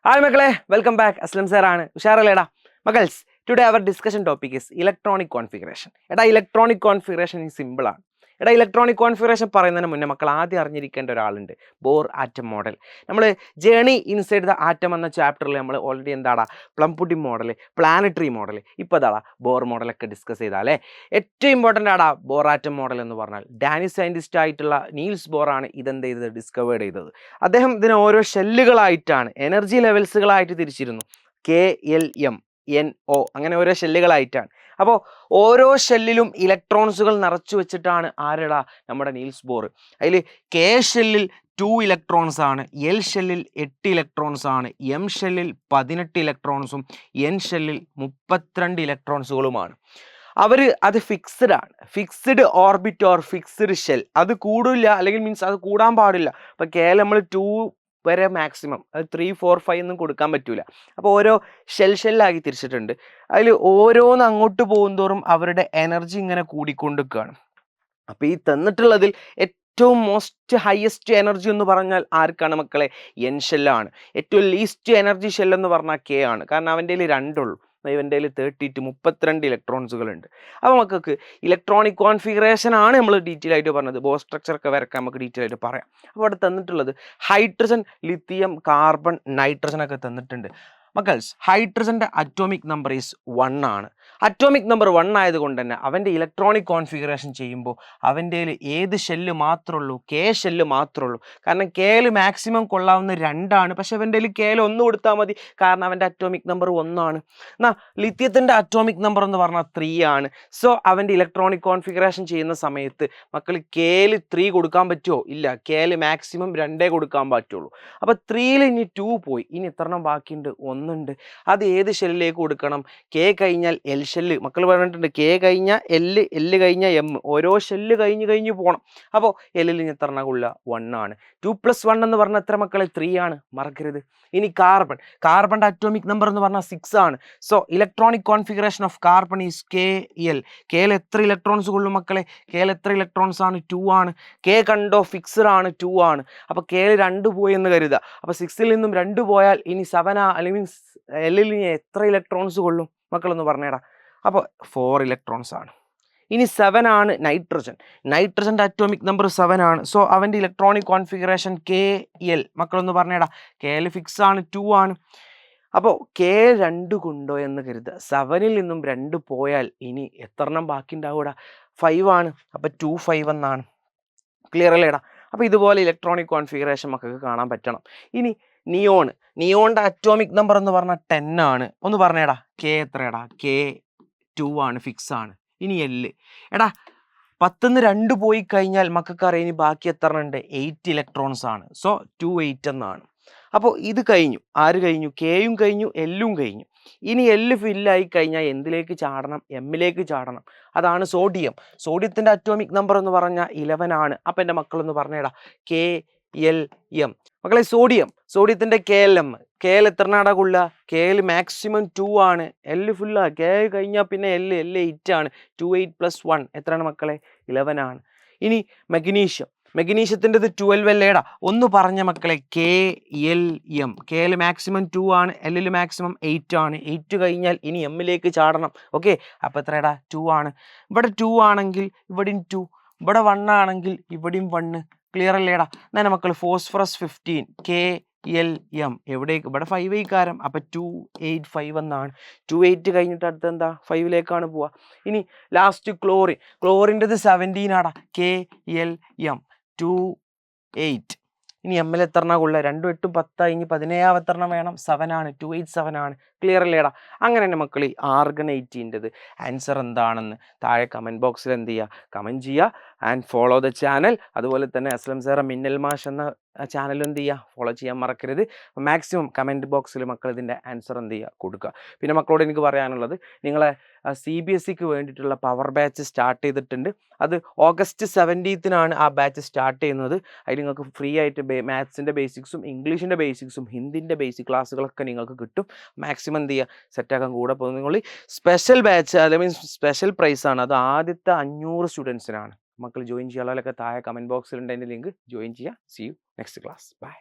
Hi Makale, welcome back. Aslam sir ആണ് ഉഷാറല്ലേടാ മക്കൾസ്. Today our discussion topic is electronic configuration. Electronic configuration simple ആണ്. Electronic configuration പറയുന്നതിന് മുന്നേ മക്കൾ ആദ്യം അറിഞ്ഞിരിക്കേണ്ട ഒരാളുണ്ട്, ബോർ ആറ്റം മോഡൽ. നമ്മൾ ജേണി ഇൻസൈഡ് ദ ആറ്റം എന്ന ചാപ്റ്ററിൽ നമ്മൾ ഓൾറെഡി എന്താടാ plum pudding model, planetary model, ഇപ്പോൾ അതാടാ ബോർ മോഡലൊക്കെ ഡിസ്കസ് ചെയ്താലേ. ഏറ്റവും ഇമ്പോർട്ടൻ്റ് ആടാ ബോർ ആറ്റം മോഡൽ എന്ന് പറഞ്ഞാൽ ഡാനിഷ് സയൻറ്റിസ്റ്റ് ആയിട്ടുള്ള നീൽസ് ബോർ ആണ് ഇതെന്ത് ചെയ്തത്, ഡിസ്കവേർഡ് ചെയ്തത്. അദ്ദേഹം ഇതിനെ ഓരോ ഷെല്ലുകളായിട്ടാണ്, എനർജി ലെവൽസുകളായിട്ട് തിരിച്ചിരുന്നു. KLM NO അങ്ങനെ ഓരോ ഷെല്ലുകളായിട്ടാണ്. അപ്പോൾ ഓരോ ഷെല്ലിലും ഇലക്ട്രോൺസുകൾ നിറച്ചു വെച്ചിട്ടാണ് ആരെടാ നമ്മുടെ നീൽസ് ബോർ. അതിൽ K ഷെല്ലിൽ 2 ഇലക്ട്രോൺസ് ആണ്, L ഷെല്ലിൽ 8 ഇലക്ട്രോൺസ് ആണ്, M ഷെല്ലിൽ 18 ഇലക്ട്രോൺസും N ഷെല്ലിൽ 32 ഇലക്ട്രോൺസുകളുമാണ്. അവർ അത് ഫിക്സ്ഡ് ആണ്, fixed orbit or fixed shell. അത് കൂടില്ല, അല്ലെങ്കിൽ മീൻസ് അത് കൂടാൻ പാടില്ല. ഇപ്പോൾ KL നമ്മൾ 2 വരെ മാക്സിമം, അത് 3, 4, 5 ഒന്നും കൊടുക്കാൻ പറ്റൂല. അപ്പോൾ ഓരോ ഷെല്ലാക്കി തിരിച്ചിട്ടുണ്ട്. അതിൽ ഓരോന്ന് അങ്ങോട്ട് പോകുന്തോറും അവരുടെ എനർജി ഇങ്ങനെ കൂടിക്കൊണ്ടിരിക്കുകയാണ്. അപ്പോൾ ഈ തന്നിട്ടുള്ളതിൽ ഏറ്റവും മോസ്റ്റ് ഹയസ്റ്റ് എനർജി എന്ന് പറഞ്ഞാൽ ആർക്കാണ് മക്കളെ? N ഷെല്ലാണ്. ഏറ്റവും ലീസ്റ്റ് എനർജി ഷെൽ എന്ന് പറഞ്ഞാൽ K ആണ്. കാരണം അവൻ്റെ കയ്യിൽ 2 ഉള്ളൂ, ഇവൻ്റെ കയ്യിൽ 32 ഇലക്ട്രോൺസുകളുണ്ട്. അപ്പോൾ മക്കൾക്ക് ഇലക്ട്രോണിക് കോൺഫിഗറേഷൻ ആണ് നമ്മൾ ഡീറ്റെയിൽ ആയിട്ട് പറഞ്ഞത്. ബോർ സ്ട്രക്ചർ ഒക്കെ വരക്കാൻ നമുക്ക് ഡീറ്റെയിൽ ആയിട്ട് പറയാം. അപ്പോൾ അവിടെ തന്നിട്ടുള്ളത് ഹൈഡ്രജൻ, ലിത്തിയം, കാർബൺ, നൈട്രജൻ ഒക്കെ തന്നിട്ടുണ്ട്. മക്കൾസ്, ഹൈഡ്രജൻ്റെ അറ്റോമിക് നമ്പർ ഈസ് 1 ആണ്. അറ്റോമിക് നമ്പർ 1 ആയതുകൊണ്ട് തന്നെ അവൻ്റെ ഇലക്ട്രോണിക് കോൺഫിഗറേഷൻ ചെയ്യുമ്പോൾ അവൻ്റെ ഏത് ഷെല്ല് മാത്രമേ ഉള്ളൂ? K ഷെല്ല് മാത്രമേ ഉള്ളൂ. കാരണം Kയിൽ മാക്സിമം കൊള്ളാവുന്ന 2 ആണ്. പക്ഷെ അവൻ്റെ Kയിൽ 1 കൊടുത്താൽ മതി, കാരണം അവൻ്റെ അറ്റോമിക് നമ്പർ 1 ആണ്. എന്നാൽ ലിത്യത്തിൻ്റെ അറ്റോമിക് നമ്പർ എന്ന് പറഞ്ഞാൽ 3 ആണ്. സോ അവൻ്റെ ഇലക്ട്രോണിക് കോൺഫിഗറേഷൻ ചെയ്യുന്ന സമയത്ത് മക്കൾ Kയിൽ 3 കൊടുക്കാൻ പറ്റുമോ? ഇല്ല, Kയിൽ മാക്സിമം 2 കൊടുക്കാൻ പറ്റുള്ളൂ. അപ്പോൾ 3ൽ ഇനി 2 പോയി, ഇനി എത്ര എണ്ണം ബാക്കിയുണ്ട്? 1 ഉണ്ട്. അത് ഏത് ഷെല്ലിലേക്ക് കൊടുക്കണം? K കഴിഞ്ഞാൽ L ഷെല്ല്. മക്കൾ പറഞ്ഞിട്ടുണ്ട് K കഴിഞ്ഞാൽ L കഴിഞ്ഞാൽ M, ഓരോ ഷെല്ല് കഴിഞ്ഞ് പോകണം. അപ്പോൾ Lൽ ഇനി എത്ര എണ്ണം കൊള്ളുക? 1 ആണ്. 2 + 1 എന്ന് പറഞ്ഞാൽ എത്ര മക്കളെ? 3 ആണ്, മറക്കരുത്. ഇനി കാർബണിൻ്റെ അറ്റോമിക് നമ്പർ എന്ന് പറഞ്ഞാൽ 6 ആണ്. So electronic configuration of carbon is KL. Kയിൽ എത്ര ഇലക്ട്രോൺസ് കൊള്ളും മക്കളെ? Kയിൽ എത്ര ഇലക്ട്രോൺസ് ആണ്? 2 ആണ്. K കണ്ടോ, ഫിക്സ്ഡ് ആണ്, 2 ആണ്. അപ്പോൾ Kയിൽ 2 പോയി എന്ന് കരുതുക. അപ്പോൾ 6ൽ നിന്നും 2 പോയാൽ ഇനി 7 അല്ലെങ്കിൽ Lൽ ഇനി എത്ര ഇലക്ട്രോൺസ് കൊള്ളും മക്കളൊന്ന് പറഞ്ഞേടാ. അപ്പോൾ 4 ഇലക്ട്രോൺസ് ആണ്. ഇനി 7 ആണ് നൈട്രജൻ്റെ അറ്റോമിക് നമ്പർ 7 ആണ്. സോ അവൻ്റെ ഇലക്ട്രോണിക് കോൺഫിഗറേഷൻ KL. മക്കളൊന്ന് പറഞ്ഞേടാ. Kയിൽ ഫിക്സ് ആണ്, 2 ആണ്. അപ്പോൾ K 2 കൊണ്ടോ എന്ന് കരുതുക. 7ൽ നിന്നും 2 പോയാൽ ഇനി എത്ര എണ്ണം ബാക്കി ഉണ്ടാവൂടാ? 5 ആണ്. അപ്പോൾ 2, 5 എന്നാണ്. ക്ലിയർ അല്ലേടാ? അപ്പോൾ ഇതുപോലെ ഇലക്ട്രോണിക് കോൺഫിഗറേഷൻ മക്കൾക്ക് കാണാൻ പറ്റണം. ഇനി നിയോണിൻ്റെ അറ്റോമിക് നമ്പർ എന്ന് പറഞ്ഞാൽ 10 ആണ്. ഒന്ന് പറഞ്ഞേടാ, K എത്രയാടാ? K 2 ആണ്, ഫിക്സ് ആണ്. ഇനി L എടാ, 10ന്ന് 2 പോയി കഴിഞ്ഞാൽ മക്കൾക്ക് അറിയാം ഇനി ബാക്കി എത്ര ഉണ്ട്? 8 ഇലക്ട്രോൺസ് ആണ്. സോ 2, 8 എന്നാണ്. അപ്പോൾ ഇത് കഴിഞ്ഞു. ആര് കഴിഞ്ഞു? Kയും കഴിഞ്ഞു, Lഉം കഴിഞ്ഞു. ഇനി L ഫില്ലായി കഴിഞ്ഞാൽ എന്തിലേക്ക് ചാടണം? Mലേക്ക് ചാടണം. അതാണ് സോഡിയത്തിൻ്റെ അറ്റോമിക് നമ്പർ എന്ന് പറഞ്ഞാൽ 11 ആണ്. അപ്പം എൻ്റെ മക്കളൊന്ന് പറഞ്ഞേടാ, KLM. മക്കളെ, സോഡിയത്തിൻ്റെ KLM. Kയിൽ എത്ര നാടാ കൊള്ളുക? Kയിൽ മാക്സിമം 2 ആണ്. L ഫുള്ളാണ്. K കഴിഞ്ഞാൽ പിന്നെ L 8 ആണ്. 2, 8 + 1 എത്രയാണ് മക്കളെ? 11 ആണ്. ഇനി മെഗ്നീഷ്യത്തിൻ്റെത് 12 അല്ലേടാ. ഒന്ന് പറഞ്ഞ മക്കളെ, KLM. Kയിൽ മാക്സിമം 2 ആണ്, Lൽ മാക്സിമം 8 ആണ്. 8 കഴിഞ്ഞാൽ ഇനി Mലേക്ക് ചാടണം. ഓക്കെ, അപ്പോൾ എത്രയാടാ? 2 ആണ്. ഇവിടെ 2 ആണെങ്കിൽ ഇവിടെയും 2, ഇവിടെ 1 ആണെങ്കിൽ ഇവിടെയും 1. ക്ലിയർ അല്ലേടാ? എന്നാൽ മക്കൾ ഫോസ്ഫറസ് 15 KLM. എവിടേക്ക്? ഇവിടെ 5 കാരം. അപ്പോൾ 2, 8, 5 എന്നാണ്. 2, 8 കഴിഞ്ഞിട്ട് അടുത്ത് എന്താ? 5ലേക്കാണ് പോവുക. ഇനി ലാസ്റ്റ് ക്ലോറിൻ്റെത് 17 ആടാ. KLM 2, 8. ഇനി Mൽ എത്ര എണ്ണം കൊള്ളുക? 2, 8, 10. ഇനി 17 എത്ര എണ്ണം വേണം? 7 ആണ്. 2, 8, 7 ആണ്. ക്ലിയർ അല്ലേടാ? അങ്ങനെ തന്നെ മക്കൾ ഈ ആർഗണൈറ്റിൻ്റെത് ആൻസർ എന്താണെന്ന് താഴെ കമൻറ്റ് ബോക്സിൽ എന്ത് ചെയ്യുക? കമൻറ്റ് ചെയ്യുക. And follow the channel. അതുപോലെ തന്നെ അസ്ലം സാറ മിന്നൽ മാഷ് എന്ന ചാനൽ എന്ത് ചെയ്യുക? ഫോളോ ചെയ്യാൻ മറക്കരുത്. മാക്സിമം കമൻറ്റ് ബോക്സിൽ മക്കൾ ഇതിൻ്റെ ആൻസർ എന്ത് ചെയ്യുക? കൊടുക്കുക. പിന്നെ മക്കളോട് എനിക്ക് പറയാനുള്ളത്, നിങ്ങളെ CBSEക്ക് വേണ്ടിയിട്ടുള്ള പവർ ബാച്ച് സ്റ്റാർട്ട് ചെയ്തിട്ടുണ്ട്. അത് August 17-നാണ് ആ ബാച്ച് സ്റ്റാർട്ട് ചെയ്യുന്നത്. അതിൽ നിങ്ങൾക്ക് ഫ്രീ ആയിട്ട് മാത്സിൻ്റെ ബേസിക്സും ഇംഗ്ലീഷിൻ്റെ ബേസിക്സും ഹിന്ദിൻ്റെ ബേസിക് ക്ലാസ്സുകളൊക്കെ നിങ്ങൾക്ക് കിട്ടും. മാക്സിമം എന്ത് ചെയ്യുക? സെറ്റാക്കാൻ കൂടെ പോകുന്നത്. സ്പെഷ്യൽ ബാച്ച്, അത് മീൻസ് സ്പെഷ്യൽ പ്രൈസാണ്. അത് ആദ്യത്തെ 500 സ്റ്റുഡൻസിനാണ്. മക്കൾ ജോയിൻ ചെയ്യാനുള്ളവരൊക്കെ താഴെ കമൻറ്റ് ബോക്സിലുണ്ട് അതിൻ്റെ ലിങ്ക്. ജോയിൻ ചെയ്യുക. See you next class. By.